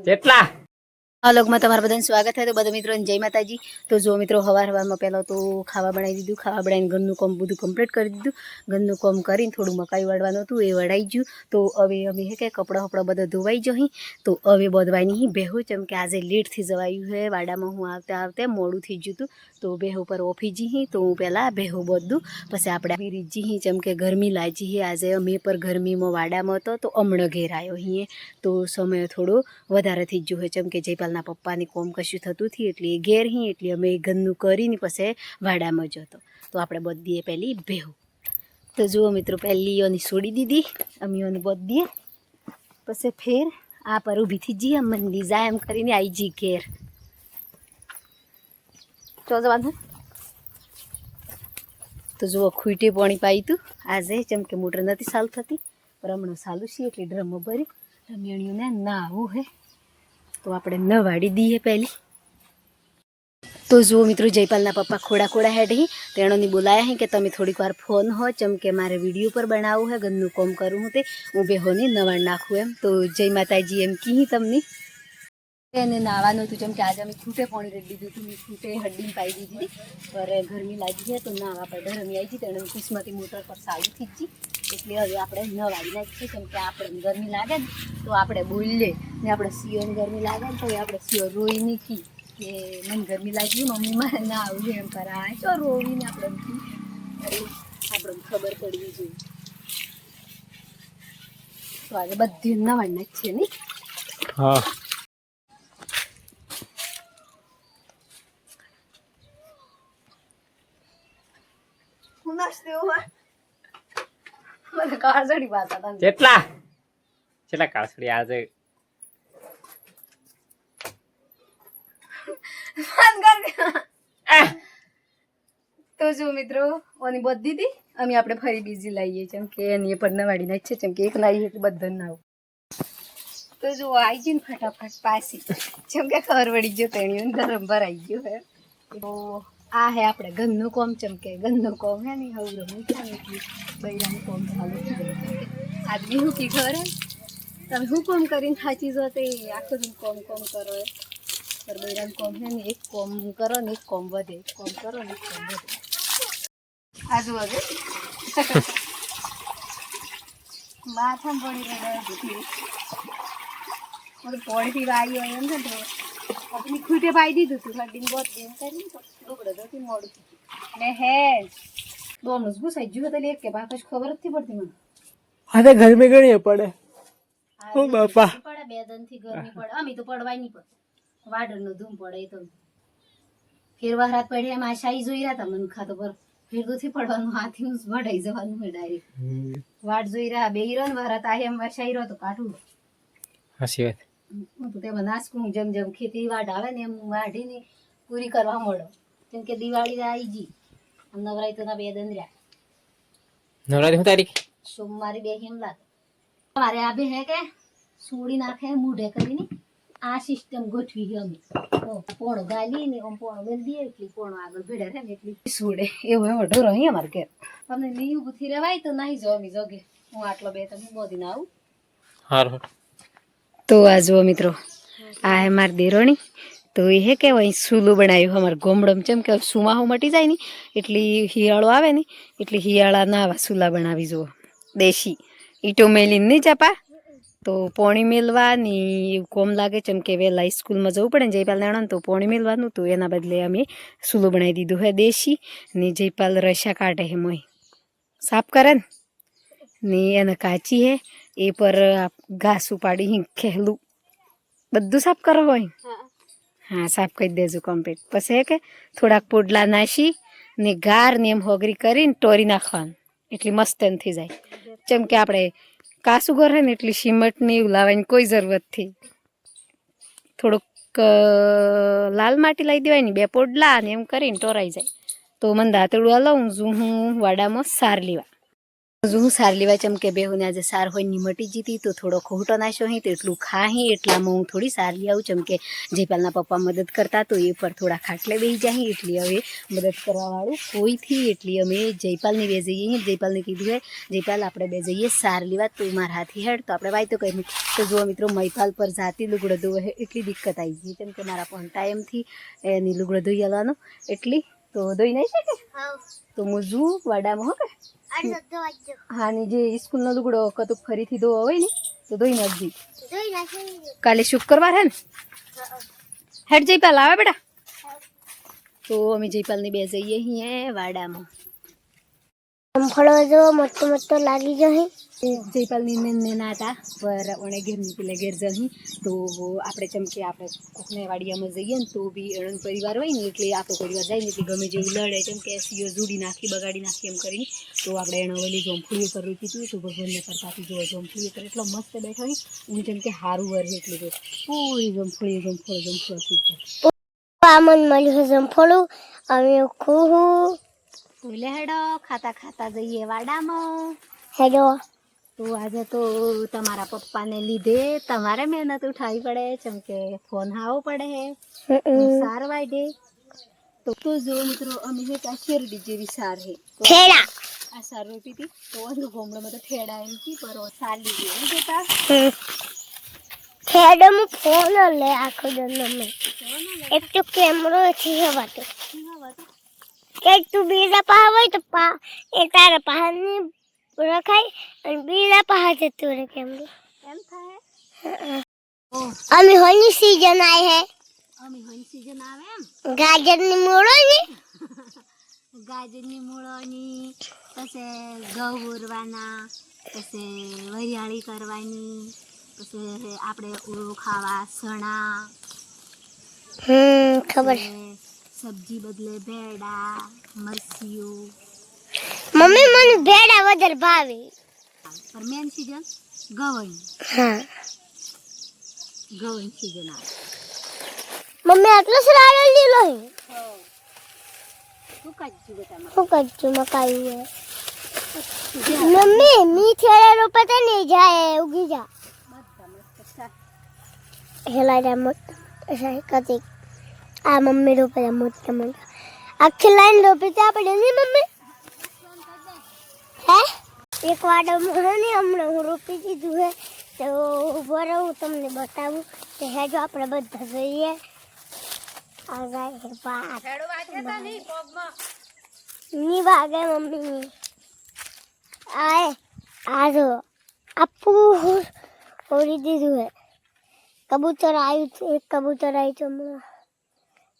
કેટલા વ્લોગમાં તમારા બધાને સ્વાગત છે. તો બધા મિત્રોને જય માતાજી. તો જો મિત્રો સવારમાં પહેલાં તો ખાવા બનાવી દીધું. ખાવા બનાવીને ઘરનું કામ બધું કમ્પ્લીટ કરી દીધું. ઘરનું કામ કરીને થોડું મકાઈ વાળવાનું હતું, એ વળાઈ ગયું. તો હવે અમે કે કપડાં બધા ધોવાઈ જઈ. તો હવે બધવાની બેહું જેમ કે આજે લેટથી જવાયું છે. વાડામાં હું આવતા મોડું થઈ ગયું હતું. તો બેહુ પર ઓફી જઈ તો હું પહેલાં બેહું બધું પછી આપણે રીજી જેમ કે ગરમી લાગી. આજે અમે પર ગરમીમાં વાડામાં હતો તો હમણાં ઘેર આવ્યો અહીં. તો સમય થોડો વધારે થઈ ગયો હોય જેમ કે જયપાલના પપ્પાની કોમ કશું થતું હતું એટલે એ ઘેર હી એટલે અમે ઘરનું કરીને પછી વાડામાં જતો. તો આપણે બધીએ પહેલી ભેહું. તો જુઓ મિત્રો પહેલી ઓની છોડી દીધી અમે ઓની બધીએ પછી ફેર આ પર ઊભી થઈ જઈએ મંદી જાય એમ કરીને આવી જી ઘેર. ચો જવાનું તો જુઓ ખૂટે પાણી પાઈ હતું આજે જેમ કે મોટર નથી ચાલુ થતી પણ હમણાં ચાલુ છે એટલે ડ્રમો ભરી રમિયાણીઓને ના આવું હે તો આપણે ન વાળી દઈએ પહેલી. તો જુઓ મિત્રો જયપાલના પપ્પા ખોડા હેડ હી તેણોની બોલાયા હી કે તમે થોડીક વાર ફોન હો ચમ કે મારે વિડીયો પર બનાવવું હે ઘરનું કોમ કરું હું તે હું બેહોની નવાડ નાખું એમ. તો જય માતાજી એમ કી તમને એને નાવાનું હતું જેમ કે આજે અમે ખૂટે પાણી રેડી દીધું હતું. મેં ખૂટે હડ્ડીને પાઈ દીધી હતી પર ગરમી લાગી છે તો નાવા પડે રમી આવી ગઈ તેણે કિસ્મતી મોટર પર ચાલુ થઈ ગઈ એટલે હવે આપણે નવાડી નાખીએ કેમ કે આપણે ગરમી લાગે ને તો આપણે બોલીએ ને આપણે સિયોને ગરમી લાગે ને તો આપણે સિયો રોઈ નીકળી કે મને ગરમી લાગી મમ્મી મારે ના આવું એમ કરાય તો રોવીને આપણે આપણે ખબર પડવી જોઈએ. તો આજે બધી નવાડી નાખીએ નહીં. હા કેટલા કેટલા કાસડી આજે તો જો મિત્રો ઓની બધી હતી અમે આપણે ફરી બીજી લાવીએ જેમ કે એની પર નવાડી નાખીએ જેમ કે એક લાવીએ એટલે બધા ના આવું. તો જો આવી ગયું ને ફટાફટ પાસી જેમ કે ખબર પડી ગયો તેણી ગરમ ભરાઈ ગયો હે. તો આ હે આપણે ઘરનું કોમ ચમકે ઘરનું કોમ હે ને હવે રમું એટલે બૈરાનું કોમ ચાલુ થઈ જાય. આદમી શું કી ખબર હે તમે શું કોમ કરીને સાચી જો તે આખો દિન કોમ કરો એ પર બૈરાનું કોમ હે ને એક કોમ કરો ને એક કોમ વધે, એક કોમ કરો ને એક કોમ વધે. આજુ હવે માથામાં પડી રહ્યા દુખી પોળીથી વાઈ હોય એમ ને તો આપણી ખૂટે પાઈ દીધું હતું હડીને બહુ દેમ કરી ડુબડો દોથી મોડું ને હે દોનું જ ઘૂસાઈ ગયું હતું એક કે બાપા ખબર જ નથી પડતી મને. આજે ગરમી ઘણી પડે ઓ બાપા પડે બે દનથી ગરમી પડે અમે તો પડવાય નહીં પડે વાડરનો ધૂમ પડે એ તો ફેરવા રાત પડે એમ આશાઈ જોઈ રહ્યા હતા મને ખાતો પર ફેરતોથી પડવાનું હાથી વઢાઈ જવાનું હોય ડાયરેક્ટ વાટ જોઈ રહ્યા બે હીરો ને વારા તા એમ આશાઈ રહ્યો તો કાઢું હાસી વાત હું તો તેમાં નાસકું જેમ જેમ ખેતી વાડ આવે ને એમ વાઢીને પૂરી કરવા મળો કેમ કે દિવાળી આવી ગઈ નવરાઈ તો ના બે દન રહ્યા. નવરાત્રી હું તારીખ સોમવારે બે એમ લાગે મારે આ બે હે કે સોડી નાખે મૂઢે કરીને આ સિસ્ટમ ગોઠવી ગઈ અમે પોણો ગાલી ને આમ પોણો બેલ દઈએ એટલી પોણો આગળ ભેડા રહે ને એટલી સોડે એવું એવો ઢોરો અહીં અમારે ઘેર તમને નહીં ઊભી રહેવાય તો નહીં જો અમે જોગે હું આટલો બે તમે બોધી ના આવું હારું. તો આ જુઓ મિત્રો આ હે મારી દેરોણી તો એ હે કે અહીં સૂલું બનાવ્યું અમારે ગોમડમ જેમ કે સુમાહો મટી જાય ને એટલે શિયાળો આવે ને એટલે શિયાળા ના આવા સૂલા બનાવી જુઓ દેશી ઈટો મેલીને નહીં ચાપા તો પોણી મેલવા ને એવું કોમ લાગે જેમ કે વહેલા સ્કૂલમાં જવું પડે ને જયપાલ નાણા તો પોણી મેલવાનું તો એના બદલે અમે સૂલું બનાવી દીધું હે દેશી ને જયપાલ રસા કાઢે હે મોય સાફ કરે ને એને કાચી હે એ પર ઘાસ ઉપાડી ખેલું બધું સાફ કરો હોય હા સાફ કરી દેજો કમ્પ્લીટ પછી કે થોડાક પોડલા નાસી ને ગાર ને એમ હોગરી કરીને ટોરી નાખવાનું એટલી મસ્ત એમ થઈ જાય જેમ કે આપણે કાસું ઘર હોય ને એટલી સિમટ ને એવું લાવવાની કોઈ જરૂરત નથી. થોડુંક લાલ માટી લાવી દેવાય ને બે પોડલા ને એમ કરીને ટોરાઈ જાય તો મને દાંતડું હલાવું છું હું વાડામાં સાર લેવા. હું સાર લેવા ચમકે બેહુને આજે સાર હોય ની મટી જીતી તો થોડો ખોટો નાખ્યો હી તો એટલું ખાહી એટલામાં હું થોડી સાર લઈ આવું ચમકે જયપાલના પપ્પા મદદ કરતા તો એ પર થોડા ખાટલે બેસી જાય એટલી હવે મદદ કરવાવાળું કોઈથી એટલી અમે જયપાલની બે જઈએ જયપાલને કીધું હે જયપાલ આપણે બે જઈએ સાર લેવા તું મારા હાથી હેડ તો આપણે વાયતો કરી તો જુઓ મિત્રો મૈપાલ પર જાતી લુગડો ધોવે એટલી દિક્કત આવી ગઈ કેમ કે મારા પણ ટાઈમથી એની લુગડો ધોઈ આવવાનો એટલી તો ધોઈ નહીં શકે તો હું જું વાડામાં હો કે હા ને જે સ્કૂલનો લુગડો કતું ફરીથી ધોવો હોય ને તો ધોઈ નાખજી કાલે શુક્રવાર હે ને હેડ જયપાલ આવે બેટા તો અમે જયપાલની બે જઈએ અહીં વાડામાં ફળો જો મસ્ત મસ્ત લાગી જાય જયપાલની નેના હતા પર ઓણે ઘેરની પેલા ઘેર જઈ તો આપણે ચમકે આપણે કોકને વાડિયામાં જઈએ ને તો બી અણંદ પરિવાર હોય ને એટલે આપણો પરિવાર જાય ને એટલે ગમે જેવું લડે જેમ કે સીઓ જુડી નાખી બગાડી નાખી એમ કરીને તો આપણે એનો ઓલી જોમફળીઓ પર રોકી હતું તો ભગવાનને કરતાથી જો જોમફળીઓ પર એટલો મસ્ત બેઠો હોય હું જેમ કે હારું વર એટલું જો પૂરી જોમફળો આમન મળ્યું જમફળું અમે ખૂબ બોલે હેડો ખાતા ખાતા જઈએ વાડામાં હેડો તો આજે તો તમારા પપ્પાને લીધે તમારે મહેનત ઉઠાવી પડે જેમ કે ફોન હાવો પડે સાર વાગે તો જો મિત્રો અમે એક આ શેરડી જેવી સાર હે ઠેડા આ સાર રોટી હતી તો અંદર ગોમડામાં તો ઠેડા એમ કી પર સાર લીધી એમ જતા ઠેડો માં ફોન લે આખો દન એક તો કેમેરો છે હવાતો કે તું બીજા પા હોય તો પા એ તારા પાહની રખાય અને બીજા પાહે જતું રહે કેમેરો એમ થાય અમે હોની સીઝન આય હે અમે હોની સીઝન આવે એમ ગાજરની મૂળો ને ગાજરની મૂળોની પછી ઘઉં ઉરવાના પછી વરિયાળી કરવાની પછી આપણે ઉળો ખાવા સણા ખબર સબ્જી બદલે ભેડા મરસીઓ મમ્મી મને ભેડા વધારે ભાવે પર મેન સીઝન ગવણ હા ગવણ સીઝન આવે મમ્મી આટલો સરારો લીલો હે શું કાઢ્યું બેટા હું કચ્ચું મકાઈ હે મમ્મી મીઠેરા રોપતા નહીં જાય ઉગી જા હેલા જા મોટ અસાય કતી આ મમ્મી રોપતા મોટા મોટા આખી લાઈન રોપી ત્યાં પડે ને મમ્મી હે એક વાડમાં હે ને હમણાં હું રોપી દીધું હે તો ઉભો રહું તમને બતાવું કે હેજો આપણે બધા જોઈએ આ જાય હે બાર ની વાગે મમ્મી આય આજો આપુ ઓરી દીધું હે કબૂતર આવ્યું છે એક કબૂતર આવ્યું છે હમણાં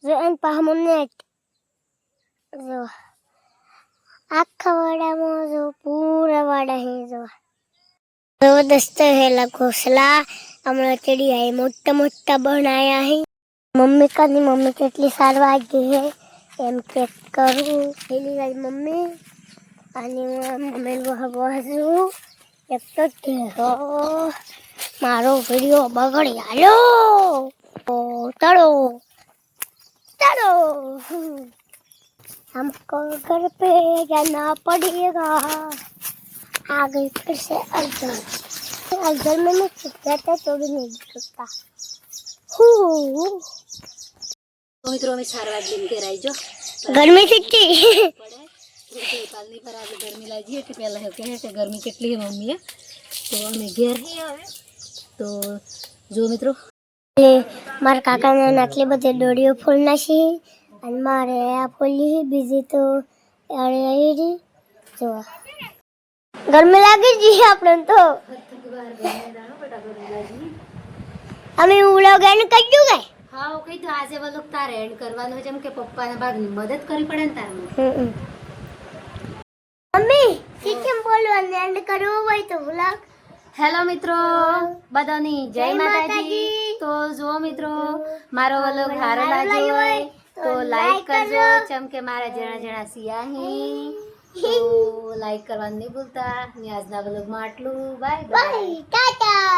જો એન પા મમ્મી જો આખા વાડામાં જો પૂરા વાડા હે જો જબરदस्त है घोसला हमारा चिड़िया है मोटा मोटा बनाया है मम्मी का नहीं मम्मी કેટલી સાર વાગી હે એમ ચેક કરું પેલી વાર મમ્મી અને મમ્મી વહુ એક તો ઢેરો મારો વિડિયો બગડી હાલો ચલો चलो हमको घर पे जाना पड़ेगा आ गई फिर से अल्जर अल्जर में मैं छुपा था तो भी नहीं छुपा તો મિત્રો અમે સારવાર લઈને ઘેર આવી જો गर्मी छुट्टी પડે પાલની પર આજે ગરમી લાગી એટલે પહેલા કહે કે ગરમી કેટલી હે મમ્મી તો અમે ઘેર હી આવે તો જો મિત્રો મારા કાકાને આટલી બધી દોડીઓ ફૂલ નાખી અને મારે આ ફૂલી બીજી તો આવી જો ગરમી લાગી ગઈ આપણે તો અમે ઉડાવગાને કીધું ગઈ હા કઈ તો આજે વલોક તારે એન્ડ કરવાનો જેમ કે પપ્પાના ભાગની મદદ કરવી પડે ને તારે મમ્મી કેમ બોલવાનું એન્ડ કરવું હોય તો વ્લોગ હેલો મિત્રો બધાની જય માતાજી તો જો મિત્રો મારો વ્લોગ સારો લાગ્યો હોય તો લાઈક કરજો જેમ કે મારા જણા જણા સિયાહી તો લાઈક કરવાનું નહીં ભૂલતા ને આજના વ્લોગમાં આટલું બાય બાય ટાટા